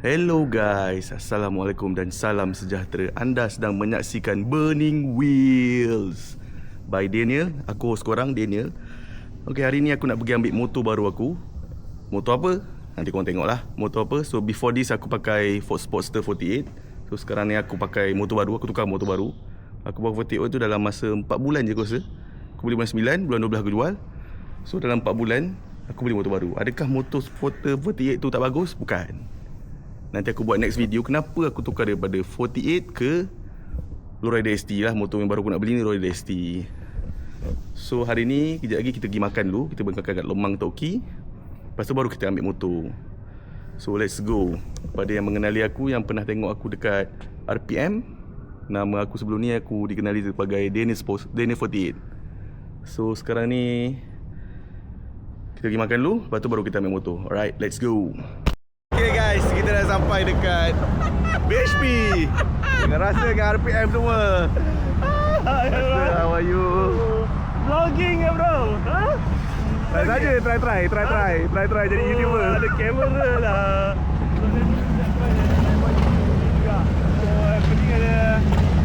Hello guys, Assalamualaikum dan salam sejahtera. Anda sedang menyaksikan Burning Wheels by Daniel. Aku host korang, Daniel. Okay, hari ni aku nak pergi ambil motor baru aku. Motor apa? Nanti korang tengok lah motor apa. So before this aku pakai Ford Sportster 48. So sekarang ni aku pakai motor baru. Aku tukar motor baru. Aku bawa 48 tu dalam masa 4 bulan je aku rasa. Aku beli bulan 9, bulan 12 aku jual. So dalam 4 bulan aku beli motor baru. Adakah motor Sportster 48 tu tak bagus? Bukan. Nanti aku buat next video kenapa aku tukar daripada 48 ke Lowrider ST lah. Motor yang baru aku nak beli ni Lowrider ST. So hari ni kejap lagi kita pergi makan dulu. Kita makan kat Lomang Toki. Lepas tu baru kita ambil motor. So let's go. Pada yang mengenali aku, yang pernah tengok aku dekat RPM, nama aku sebelum ni aku dikenali sebagai Daniel 48. So sekarang ni kita pergi makan dulu. Lepas tu baru kita ambil motor. Alright, let's go. Okay guys, kita dah sampai dekat BHP. Dengan rasa dengan RPM semua. How are you? Vlogging ya bro. Ha? Try saja, try jadi YouTuber. Ada kamera lah.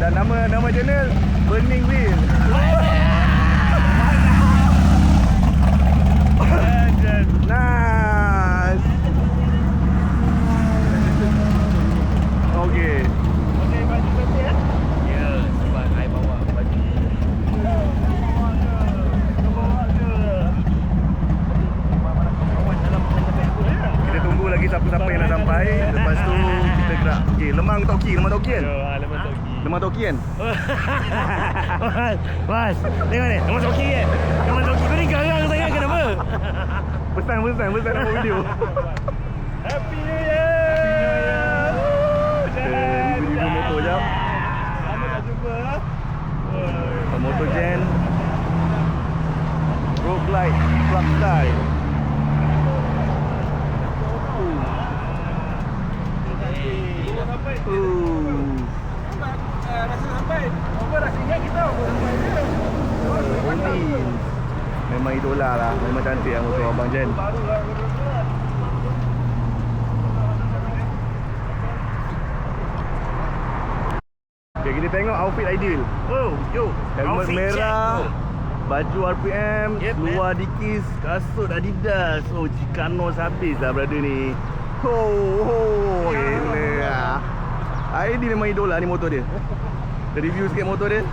Dan nama channel Burning Wheel. Nice. Okay. Okay, baju cantik ya? Ya, sebab I bawa baju. Kita tunggu lagi siapa-siapa yang nak sampai. Lepas tu kita gerak. Okay, Lemang Toki kan? Lemang Toki kan? Mas, tengok ni. Lemang Toki kan? Lemang Toki tu ni garang sangat kenapa? Pesan nak buat video. Happy New Year! Review motor jap. Lama tak jumpa. Motor Gen Road Glide Club Style. Rasa sampai. Apa dah ingat kita apa sampai dia. Memang idola lah. Memang cantik lah motor Abang Jen. Baru lah. Okay, kita tengok outfit ideal. Oh, yo. Helmet merah, baju RPM, Yep, luar dikis, kasut Adidas. Oh, Chicano habis lah brother ni. Gila lah. Ideal memang idola ni motor dia. Kita review sikit motor dia.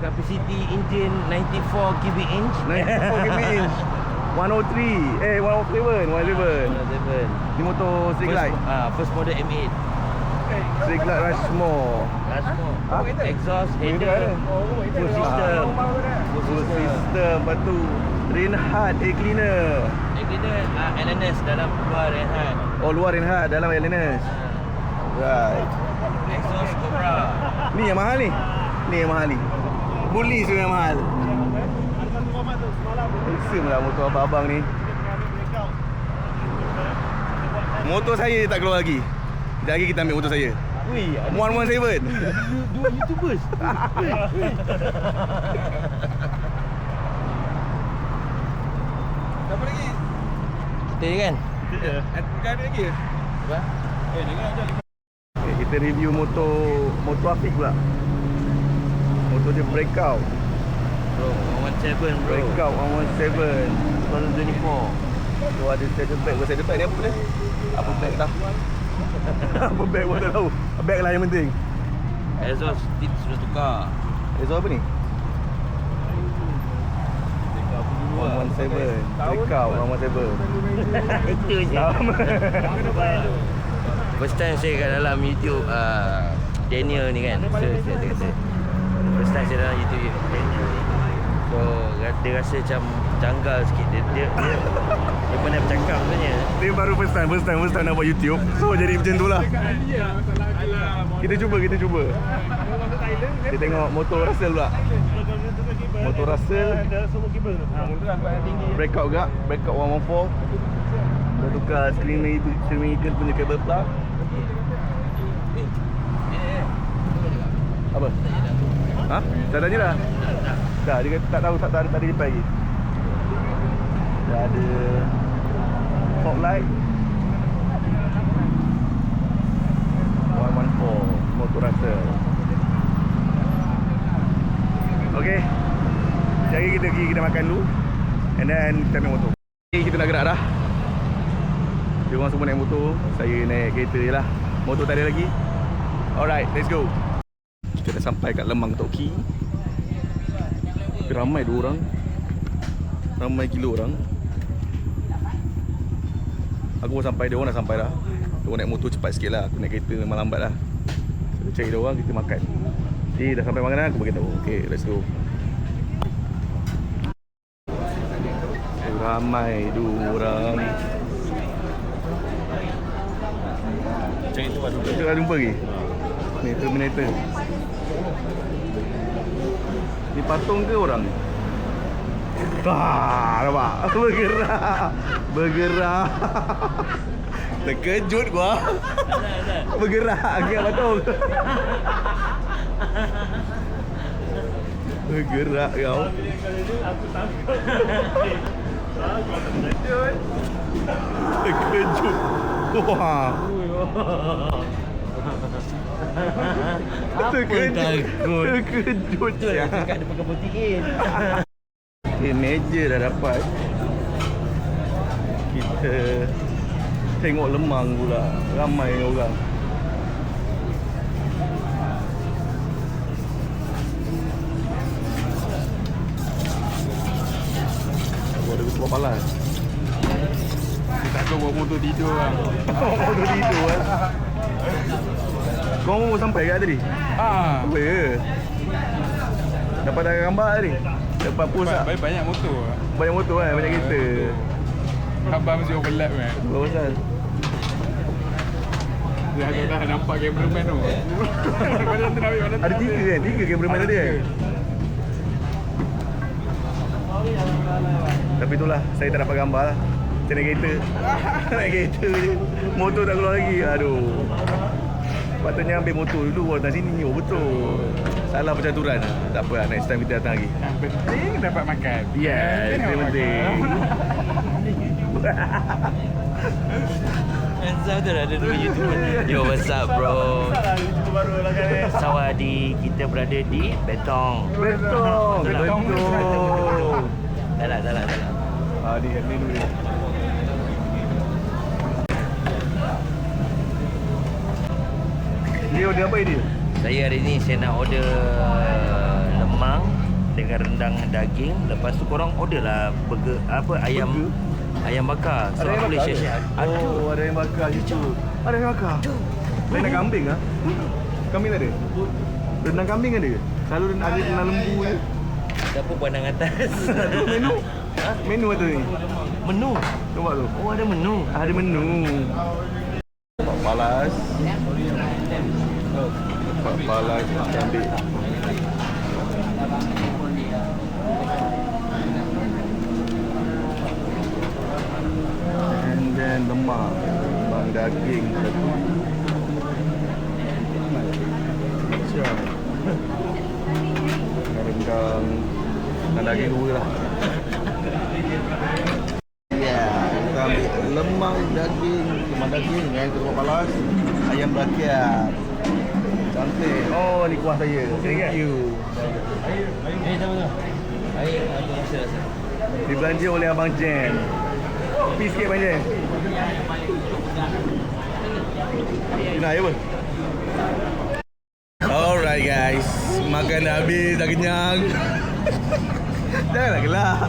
Capacity engine 94 cubic inch. 94 kb inch. 103. 107. Ni motor Street Glide. First model M8. Street Glide Rushmore. Exhaust, Benda header, ada. full system. Full system. Lepas tu Reinhardt air cleaner. Kita LNS dalam luar Reinhardt. Oh, luar Reinhardt, dalam LNS. Right. Exhaust Cobra. Ni yang mahal ni. Ni yang mahal ni. Bully tu yang mahal. Handsome lah motor abang-abang ni. Motor saya tak keluar lagi. Sekejap lagi kita ambil motor saya. Wih, 117. dua YouTubers. Siapa lagi? Kita je kan? Bukan ada lagi. Apa? Jangan ajar. Okay, kita review motor Afiq pula. Motor dia Breakout. Bro, 117 bro. Breakout 117. 2024. Tu ada saddle bag. Saddle bag ni apa dia? Apa bag dah? Apa bag pun tak tahu. Bag lah yang penting. Exhaust tip sudah tukar. Exhaust apa ni? 117. Breakout 117. Itu je. First time saya kat dalam YouTube Daniel ni kan. Saya kata first time saya dalam YouTube Daniel ni. So dia rasa macam janggal sikit. Dia pandai bercakap sebenarnya. Dia baru first time nak buat YouTube. So jadi macam tu lah. Kita cuba. Kita tengok motor Russell pula. Motor Russell Breakout gak. Breakout 114. Dah tukar screen Eagle punya cable plug. Apa? Ha? Dah tanya dah? Dah, dia kata tak tahu, tak ada reply lagi. Dah ada fog light. kita pergi kita makan dulu. And then kita ambil motor. Okay, kita nak gerak dah. Dia orang semua naik motor, saya naik kereta je lah. Motor tak ada lagi. Alright, let's go. Kita dah sampai kat Lemang Tok Ki. Ramai 2 orang. Ramai gila orang. Aku pun sampai, dia orang dah sampai dah. Dia orang naik motor cepat sikit lah. Aku naik kereta memang lambat lah. Kita cari dia orang, kita makan. Dah sampai makanan, aku beritahu. Okay, let's go. Ramai 2 orang. Macam itu baru. Kita dah jumpa lagi. Ni Terminator. Ni patung ke orang ni? Nampak? Bergerak. Bergerak. Terkejut gua. Bergerak agak patung. Bergerak kau. Aku takut. Terkejut. Wah. Terkejut. Terkejut. Dekat depan kebun tinggi. Okay, meja dah dapat. Kita tengok Lemang pula. Ramai orang. Ada ketua palas. Dia tak tahu bawa motor tidur lah. Motor tidur kan. Kau sampai ke tadi? Apa ke? Dapat dah gambar tadi? Dapat post tak? Banyak motor lah. Banyak motor kan? Banyak kereta. Abang mesti overlap kan. Apa pasal? Dia dah nampak cameraman tu. Mana tu nak ambil, mana tu Ada nak 3 ambil. kan? 3 cameraman ada kan? Tapi itulah, saya tak dapat gambar lah. Saya naik kereta. Naik kereta je. Motor tak keluar lagi. Aduh. Patutnya ambil motor dulu baru datang sini. Oh betul. Salah percaturan. Tak apa lah, next time kita datang lagi. Yang penting dapat makan. Yes, Kan yang dapat penting. Enza tu dah ada dulu YouTube. Yo, what's up bro? YouTube baru lah kan. Sawadi, kita berada di Betong. Betul. Betul. Dah lah. Ni dulu. Dia apa dia? Saya hari ni saya nak order lemang dengan rendang daging. Lepas tu korang order lah burger apa ayam ayam bakar. So Ada ayam aku boleh bakar ke? share. Oh, ada ayam bakar situ. Ada ayam bakar. Lain nak kambing ah? Kambing tak ada? Rendang kambing ada? Selalu ada rendang lembu je. Siapa pandang atas? Tu menu. Menu ada ni. Menu. Nampak tu. Oh, ada menu. Ada menu. Palas. Palas ambil. And then lemak daging satu. Siap. Rendang dan daging 2 lah. Ya, kita ambil lemang daging dengan ketua palas, ayam bakar. Cantik. Oh, ni kuah saya. Thank you. Tama. Air aku rasa. Dibelanja oleh Abang Jen. Kopi sikit Abang Jen. Ini nak air apa? Alright guys, makan dah habis, dah kenyang. Janganlah gelak.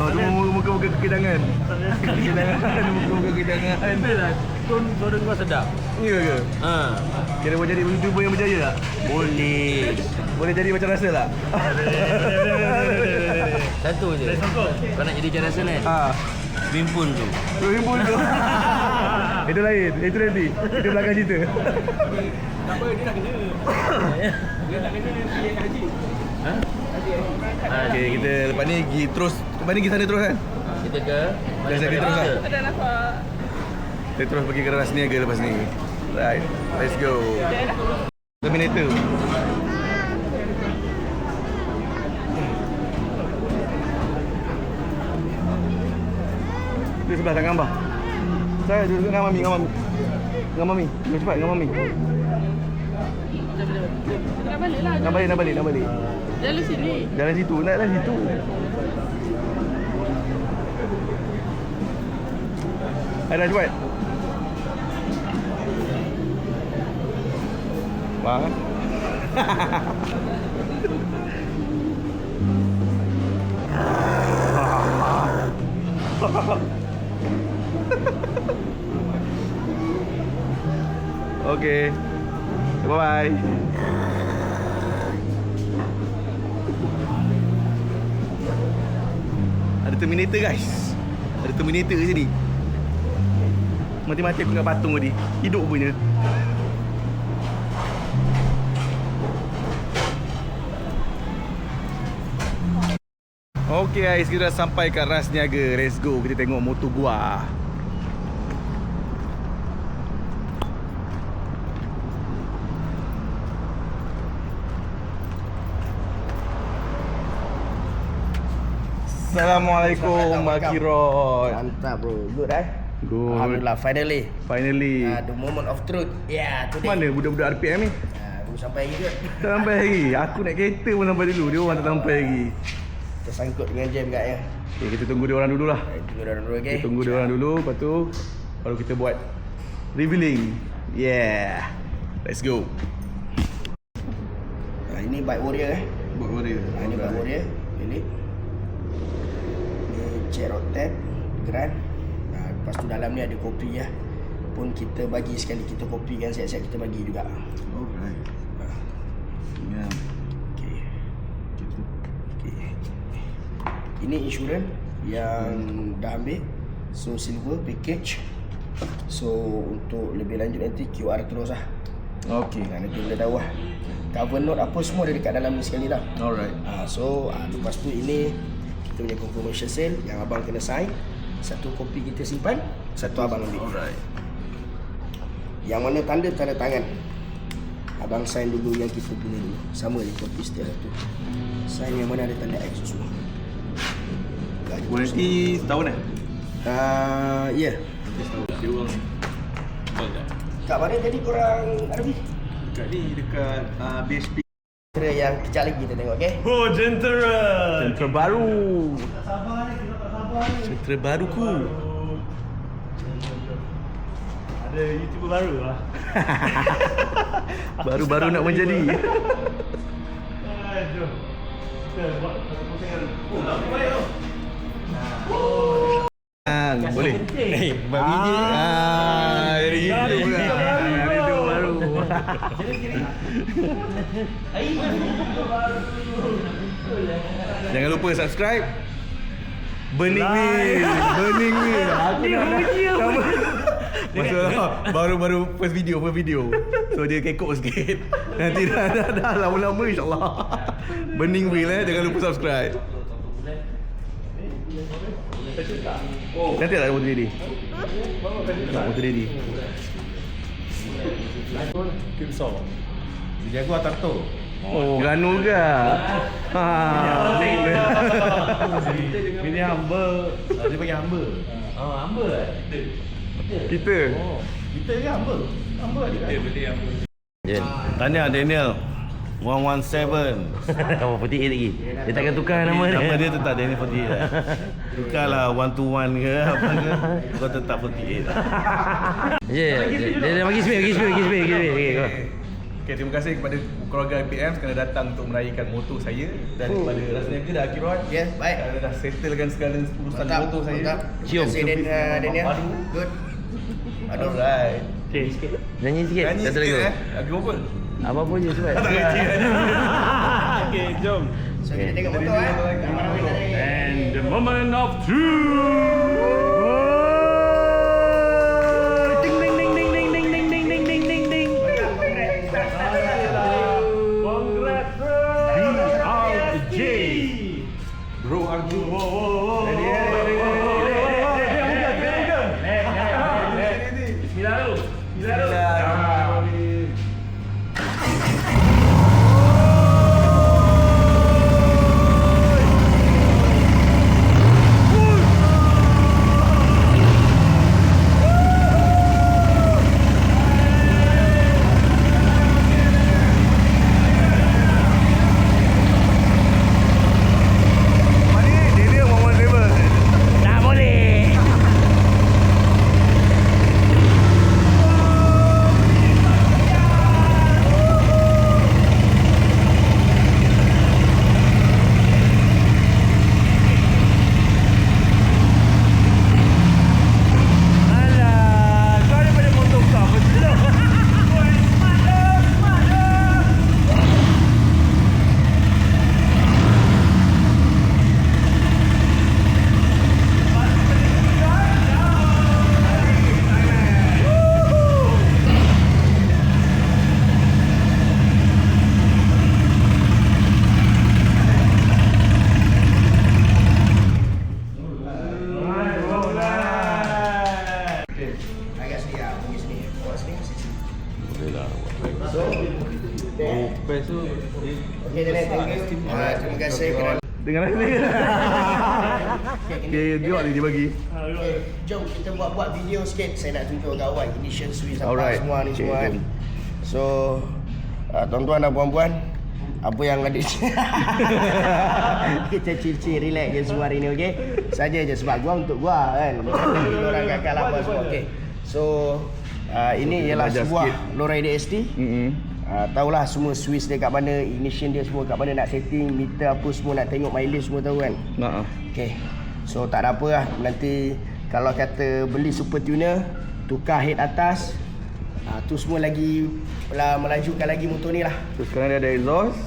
Oh, tu muka-muka kekidangan. Kekidangan, muka-muka kekidangan. Lah, tone kau sedap. Ya ke? Ha. Kira boleh jadi YouTuber yang berjaya tak? Boleh. Boleh jadi macam rasa tak? Satu je. Kau nak jadi macam rasa kan? Swimming pool tu. Swimming pool tu. Itu lain. Itu nanti. Itu belakang cerita. Apa dia nak kena? Dia nak kena dia haji. Ha? Okay, kita lepas ni pergi terus. Lepas ni pergi sana terus kan? Kita ke? Dah jadi terus lah. Ada nampak. Kita terus pergi ke Ras Niaga lepas ni. Right, let's go. Terminator. Di sebelah tangan Abah. Saya duduk dengan Mami, dengan Mami. Dengan Mami. Jom cepat dengan Mami. Nak balik lah. Nak balik. Jalan sini. Jalan situ, nak jalan situ. Ada cepat. Wah. Okay. Bye-bye. Ada Terminator guys. Ada Terminator kat sini. Mati-mati aku ingat patung tadi. Hidup punya. Okay guys, kita dah sampai kat Ras Niaga. Let's go, kita tengok motor gua. Assalamualaikum Mak Kiron. Mantap bro. Good eh? Good. Alhamdulillah finally. Finally. The moment of truth. Yeah, today. Mana budak-budak RPM ni? Baru sampai lagi ke? Tak sampai lagi. Aku naik kereta pun sampai dulu. Dia orang tak sampai lagi. Tersangkut dengan jam kat ya. Okay, kita tunggu dia orang dulu lah. Tunggu dia orang dulu, okay? Kita tunggu dia orang dulu. Lepas tu baru kita buat revealing. Yeah. Let's go. Ini bike warrior eh. Buat warrior. Ini bike warrior. Ini chair rotate grand. Lepas tu dalam ni ada kopi ya. Pun kita bagi sekali, kita kopi kan, siap-siap kita bagi juga. Alright. Ya. Okay. Ini insurans yang dah ambil. So silver package. So untuk lebih lanjut nanti QR terus lah. Okay. Nanti kita tahu lah. Cover note apa semua ada dekat dalam ni sekali dah. Alright. So lepas tu ini kita punya confirmation sale yang abang kena sign. Satu kopi kita simpan, satu abang ambil. Alright. Yang mana tanda tangan abang sign dulu yang kita punya dulu. Sama je kopi setiap satu. Sign yang mana ada tanda X semua. Warranty setahun eh? Ya. Dia orang Kat mana tadi korang Arabi? Dekat ni, dekat BSP. Jentera yang kejap lagi kita tengok, okay? Oh, Jentera! Jentera baru. Jentera baru ku. Ada YouTuber baru lah. Baru-baru nak menjadi. Jom. Kita buat satu postingan. Apa ya? Boleh. Buat biji. Dari itu pula. Itu baru. Jangan lupa subscribe. Burning Wheel. Burning Wheel. Aku nak nama. Masalah baru-baru first video. So dia kekok sikit. Nanti dah lama-lama insyaAllah. Burning Wheel jangan lupa subscribe. Nanti tak ada motor ready. Tak motor ready. Kimso. Dia jago atar tu. Oh, Ganu ke? Ini humble. Dia panggil humble. Oh, humble lah. Kita. Oh, kita ke humble? Humble ada. Kita boleh humble. Jen. Tanya Daniel 117. Oh, 48 lagi. Dia takkan tukar nama dia. Nama dia tetap Daniel 48 lah. Tukarlah 121 ke apa ke, kau tetap 48. Dia bagi speed. Okay, go. Okay, terima kasih kepada keluarga IPM kerana datang untuk meraihkan motor saya. Dan kepada Ras Niaga dah Akiron. Ya, baik. Kerana dah settlekan segala urusan motor saya. Cium. Service Daniel. baru. Good. Alright. Nyanyi sikit. Nyanyi Satu sikit lagu. Lagu apa? Apa pun je sebab. Tak kerti kan? Okay, jom. So kita tengok motor And the moment of truth. Ding ding ding ding ding ding ding ding ding ding ding ding. Congrats bro. BRJ. Bro Arju. Bismillah lu. Agak sini lah, bumi sini. Bawa sini, sini. Boleh lah. Best tu. Okey, Daniel, thank you. Terima kasih kerana Dengan rasa Okay, tengok ni dia bagi. Okay, jom kita buat video sikit. Saya nak tunjuk kat awak ignition switch apa Alright. semua ni Okay, semua kan. jom. So, tuan-tuan dan puan-puan, apa yang ada kita chill-chill relax je semua hari ni, okey? Saja je sebab gua untuk gua kan. Kita orang kakak lah apa semua, okey. So, ini ialah Belajar sebuah sikit. lorry DST. Tahulah semua switch dia kat mana, ignition dia semua kat mana, nak setting, meter apa semua, nak tengok mileage semua tahu kan. Okay. So tak ada apa lah. Nanti kalau kata beli super tuner, tukar head atas, tu semua lagi melajukan lagi motor ni lah. So sekarang dia ada exhaust.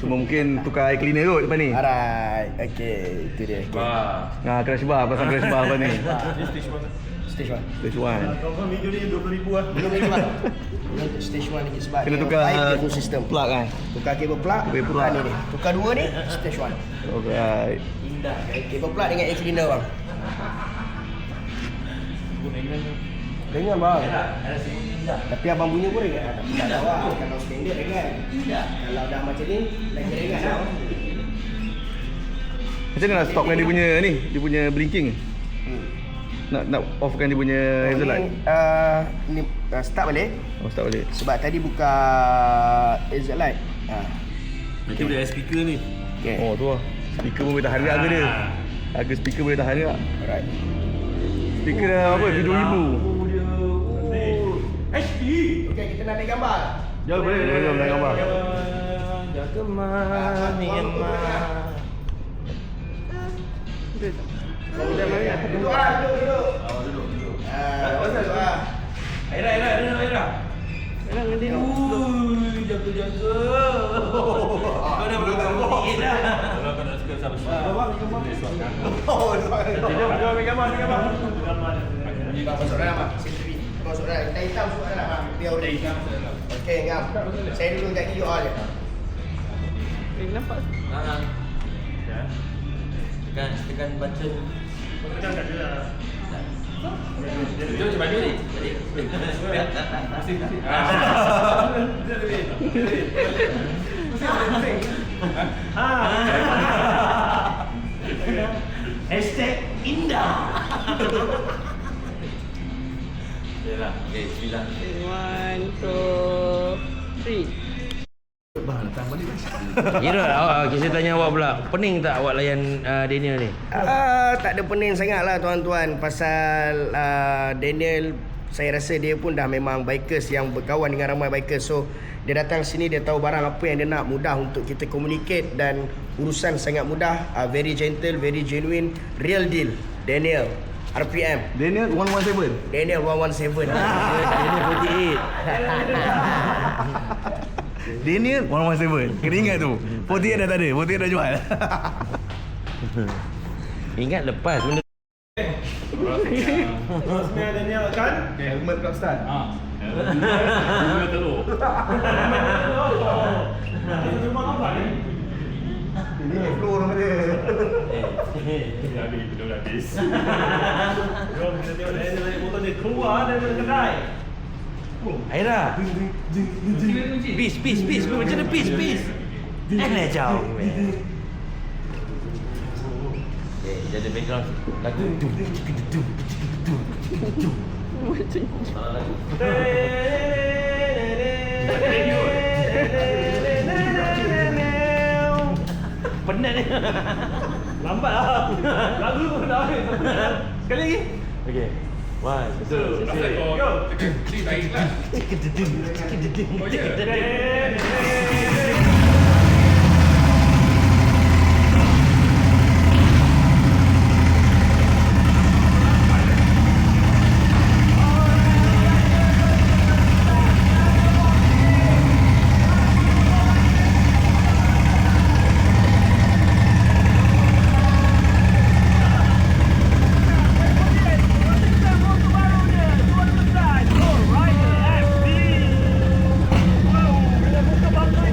Cuma mungkin tukar air cleaner kot depan ni. Alright. Okay, itu dia. Okay. Crash bar, pasang crash bar apa ni? Stage 1. Stage 1. Confirm video ni 20,000 lah. Belum lagi bang. Untuk stage 1 lagi sebab Kena dia tukar 5 cable system. plug kan? Tukar cable plug, Cable tukar plug. ni dia. Tukar dua ni, stage 1. Alright. Cable plug dengan air cleaner bang. Dengan bang. Tapi abang punya pun ringan. Tapi tak tahu lah. Kalau standard ringan. Kalau dah macam ni, lagi ringan lah. Macam mana nak stopkan dia punya ni? Dia punya blinking? Nak offkan dia punya hazard light? Ni start balik. Oh, start balik. Sebab tadi buka hazard light. Nanti boleh ada speaker ni. Okay. Oh, tu lah. Speaker pun boleh tahan harga dia. Harga speaker boleh tahan juga. Alright. Speaker dah apa? 7,000. HD. Okay, kita nak ambil gambar. Jom, boleh. Jom, nak gambar. Jaga mami emang. Duduk lah, duduk. Duduk lah. Aira. Aira dengan dia. Jaga. Kau dah belum ni dah. Kalau kau nak suka sama-sama. Jom ambil gambar. Masuk dalam mak. Masuk dalam. Hitam masuk dalam mak. Biar udah hitam. Okey, ngam. Saya dulu jadi you all je. Nampak? Tekan button. Tekan kat dia. Jom macam baju ni. Jadi. Hashtag indah. Yalah. Okey, bismillah. 1, 2, 3. Kira okay, saya tanya awak pula. Pening tak awak layan Daniel ni? Tak ada pening sangat lah tuan-tuan. Pasal Daniel, saya rasa dia pun dah memang bikers yang berkawan dengan ramai bikers. So dia datang sini, dia tahu barang apa yang dia nak, mudah untuk kita communicate dan urusan sangat mudah. Very gentle, very genuine, real deal. Daniel RPM Daniel 117. Daniel 117. Daniel 48. Daniel 117. Kena ingat tu. 48 dah tak ada. 48 dah jual. Ingat lepas benda. Rasmi Daniel kan? Helmet Club Start. Dua telur. Ini cuma nampak ni. Ini floor nama dia. Belum habis. Jom kita tengok Daniel naik motor dia keluar daripada kedai. Aira. Peace. Macam mana peace? Enak jauh. Jadi background lagu dum. Salah lagu. Penat ni. Lambat lah. Lagu pun dah habis. Sekali lagi. Okay. 1, 2, 3. Go. Rider FD. Wow, dengan muka bangga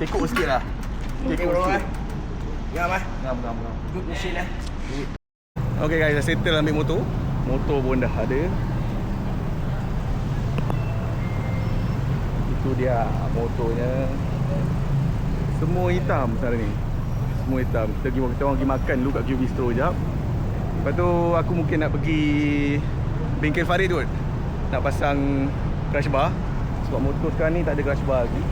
Tekuk sikit lah. Tekuk bro, sikit. Ngam ah. Ngam. Good machine lah. Okay guys, dah settle ambil motor. Motor pun dah ada. Itu dia motornya. Semua hitam sekarang ni. Semua hitam. Kita orang pergi makan dulu kat Q Bistro sekejap. Lepas tu aku mungkin nak pergi bengkel Farid kot. Nak pasang crash bar. Sebab motor sekarang ni tak ada crash bar lagi.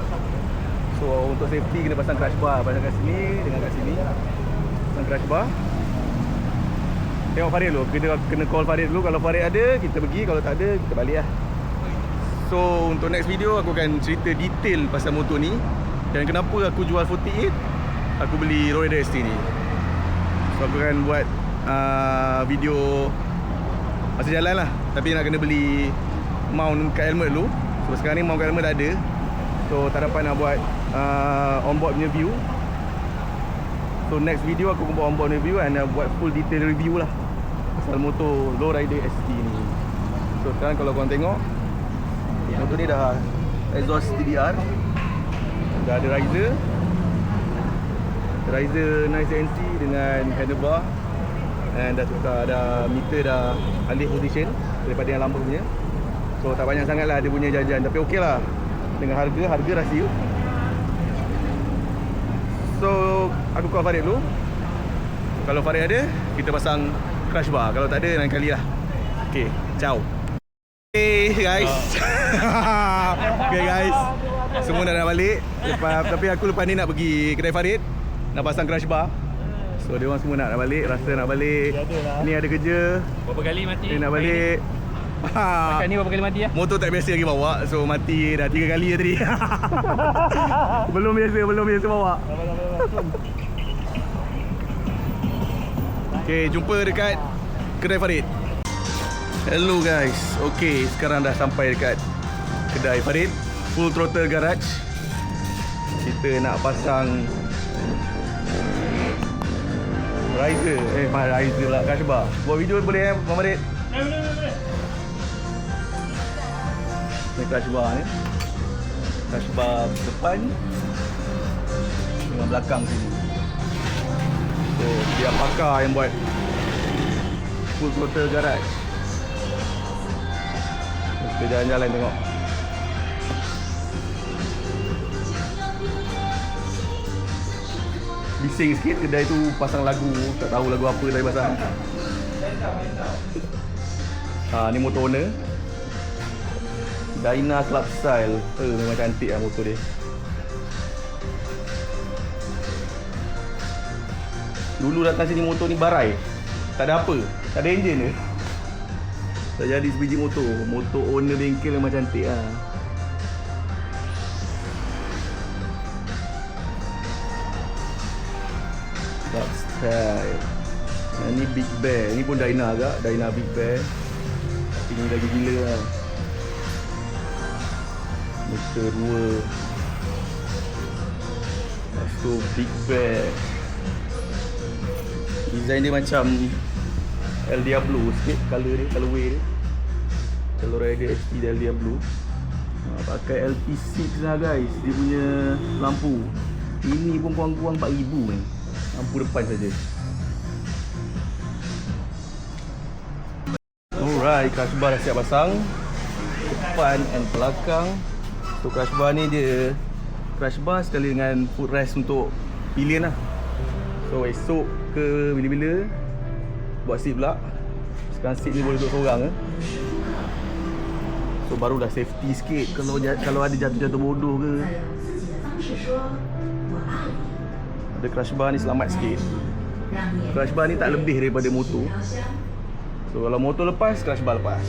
So untuk safety kena pasang crash bar. Pasang kat sini dengan kat sini. Pasang crash bar. Tengok Farid dulu. Kita kena call Farid dulu. Kalau Farid ada, kita pergi. Kalau tak ada, kita balik lah. So untuk next video aku akan cerita detail pasal motor ni. Dan kenapa aku jual 48, aku beli Lowrider ST ni. So aku akan buat video masa jalan lah. Tapi nak kena beli mount kat helmet dulu. Sebab sekarang ni mount kat helmet tak ada. So tak dapat nak buat onboard punya view. So next video aku akan buat onboard review and buat full detail review lah pasal motor Lowrider ST ni. So sekarang kalau korang tengok, motor ni dah exhaust TDR, dah ada riser nice NC dengan handlebar, and dah tukar, dah meter dah alih position daripada yang lama punya. So tak banyak sangat lah dia punya jajan, tapi okey lah dengan harga rasio. So aku call Farid dulu. Kalau Farid ada, kita pasang crash bar. Kalau tak ada, lain kali lah. Okay, ciao. Hey guys. Okay guys, semua dah balik. Tapi aku lepas ni nak pergi kedai Farid, nak pasang crash bar. So dia orang semua nak balik, rasa nak balik. Ni ada kerja. Berapa kali mati? Dia nak balik. Makan ni berapa kali mati lah? Motor tak biasa lagi bawa. So mati dah 3 kali tadi. Belum biasa bawa. Okay, jumpa dekat kedai Farid. Hello guys. Okay, sekarang dah sampai dekat kedai Farid, Full Throttle Garage. Kita nak pasang riser. Riser pula, crash bar. Buat video boleh Abang Farid? Boleh. Ni crash bar ni. Crash bar depan dengan belakang sini. So dia pakar yang buat Full Throttle Garage. Kita jalan-jalan tengok. Bising sikit kedai tu pasang lagu, tak tahu lagu apa tadi pasang. Ni motor owner Dyna Club Style. Memang cantik lah motor dia. Dulu datang sini motor ni barai. Tak ada apa, tak ada enjin ke. Tak jadi sebiji motor. Motor owner bengkel memang cantik lah. Club Style. Ni Big Bear. Ni pun Dyna agak. Dyna Big Bear. Ini lagi gila lah. Meter 2. Lepas tu Big Bear. Design dia macam El Diablo sikit, color dia, colorway dia. Kalau Rider ST dia El Diablo. Pakai LP6 lah guys, dia punya lampu. Ini pun kurang-kurang 4,000 ni. Lampu depan saja. Alright, crash bar dah siap pasang. Depan and belakang. So crash bar ni dia crash bar sekali dengan footrest untuk pilihan lah. So esok ke bila-bila buat seat pula. Sekarang seat ni boleh duduk seorang . So baru dah safety sikit kalau ada jatuh-jatuh bodoh ke. Ada crash bar ni selamat sikit. Crash bar ni tak lebih daripada motor. So kalau motor lepas, crash bar lepas.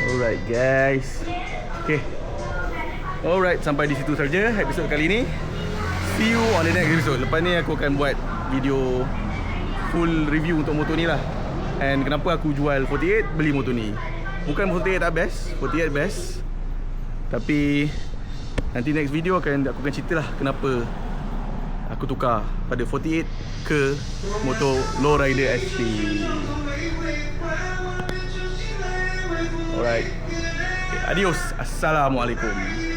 Alright guys. Okay. Alright, sampai di situ saja episod kali ni. See you on the next episode. Lepas ni aku akan buat video full review untuk motor ni lah. And kenapa aku jual 48, beli motor ni. Bukan 48 tak best, 48 best. Tapi nanti next video aku akan cerita lah kenapa aku tukar pada 48 ke motor Lowrider ST. Alright. Adios. Assalamualaikum.